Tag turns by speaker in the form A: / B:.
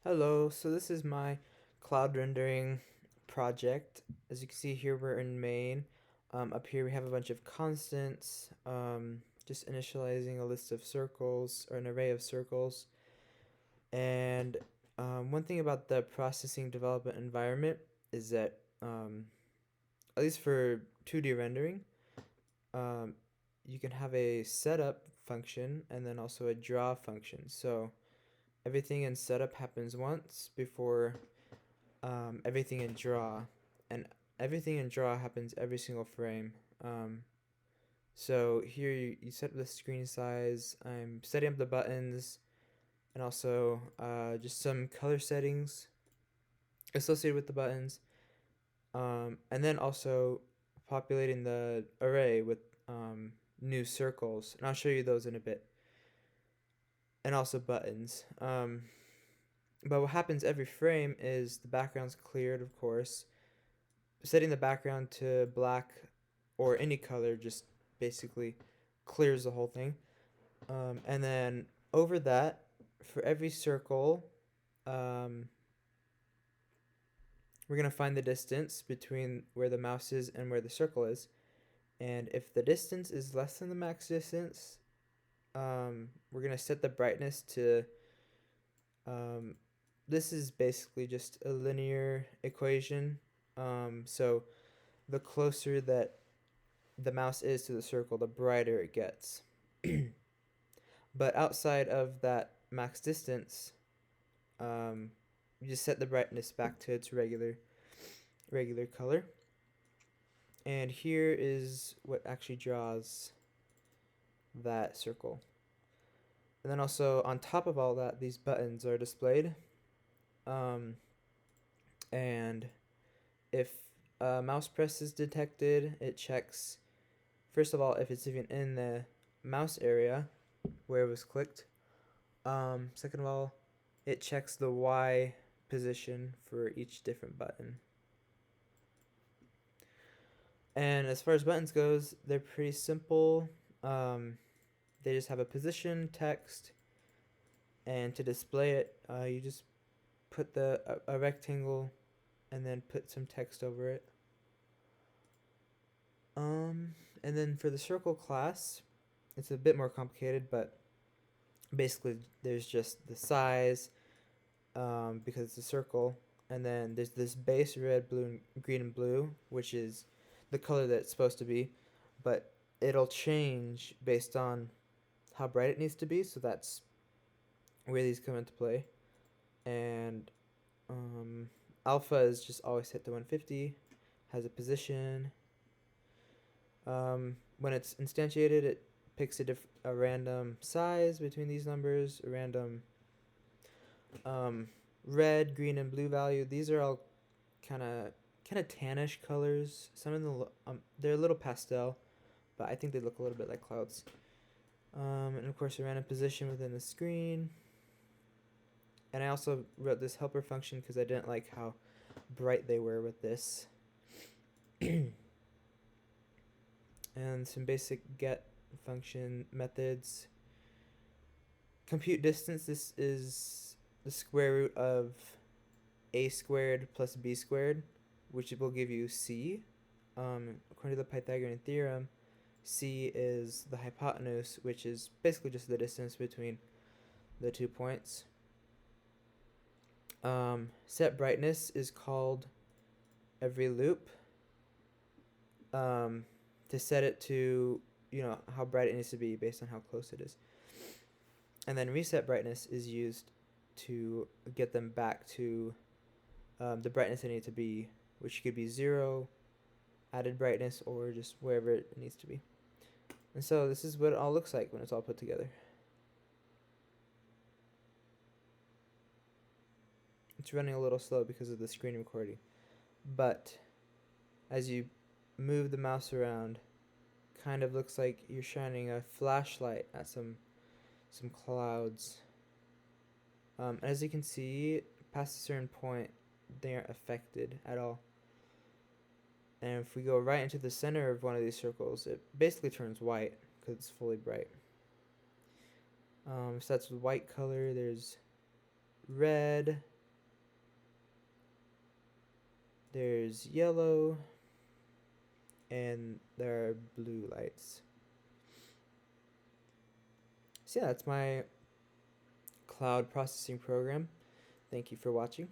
A: Hello, so this is my cloud rendering project. As you can see here, we're in main. Up here we have a bunch of constants, just initializing a list of circles or an array of circles. And one thing about the processing development environment is that, at least for 2D rendering, um, you can have a setup function and then also a draw function. So everything in setup happens once before everything in draw, and everything in draw happens every single frame. So here you set up the screen size. I'm setting up the buttons and also just some color settings associated with the buttons, and then also populating the array with new circles, and I'll show you those in a bit, and also buttons. But what happens every frame is the background's cleared, of course. Setting the background to black or any color just basically clears the whole thing. And then over that, for every circle, um, we're going to find the distance between where the mouse is and where the circle is. And if the distance is less than the max distance, we're going to set the brightness to. Um, this is basically just a linear equation. So the closer that the mouse is to the circle, the brighter it gets. But outside of that max distance, um, you just set the brightness back to its regular color. And here is what actually draws that circle. And then also on top of all that, these buttons are displayed. Um, and if a mouse press is detected, it checks, first of all, if it's even in the mouse area where it was clicked. Second of all, it checks the Y position for each different button. And as far as buttons goes, they're pretty simple. They just have a position text, and to display it, you just put a rectangle and then put some text over it. And then for the circle class, it's a bit more complicated, but basically there's just the size, because it's a circle, and then there's this base red, blue, and green and blue, which is the color that it's supposed to be, but it'll change based on how bright it needs to be. So that's where these come into play. And alpha is just always set to 150, has a position. When it's instantiated, it picks a random size between these numbers, a random um, red, green, and blue value. These are all kind of tannish colors. Some of them they're a little pastel, but I think they look a little bit like clouds. And of course, a random position within the screen. And I also wrote this helper function because I didn't like how bright they were with this. And some basic get function methods. Compute distance, this is the square root of a squared plus b squared, which will give you c. According to the Pythagorean theorem, c is the hypotenuse, which is basically just the distance between the 2 points. Set brightness is called every loop, to set it to, how bright it needs to be based on how close it is. And then reset brightness is used to get them back to the brightness they need to be, which could be 0, added brightness, or just wherever it needs to be. And so this is what it all looks like when it's all put together. It's running a little slow because of the screen recording, but as you move the mouse around, kind of looks like you're shining a flashlight at some clouds. As you can see, past a certain point, they aren't affected at all. And if we go right into the center of one of these circles, it basically turns white because it's fully bright. So that's white color. There's red, there's yellow, and there are blue lights. So yeah, that's my cloud processing program. Thank you for watching.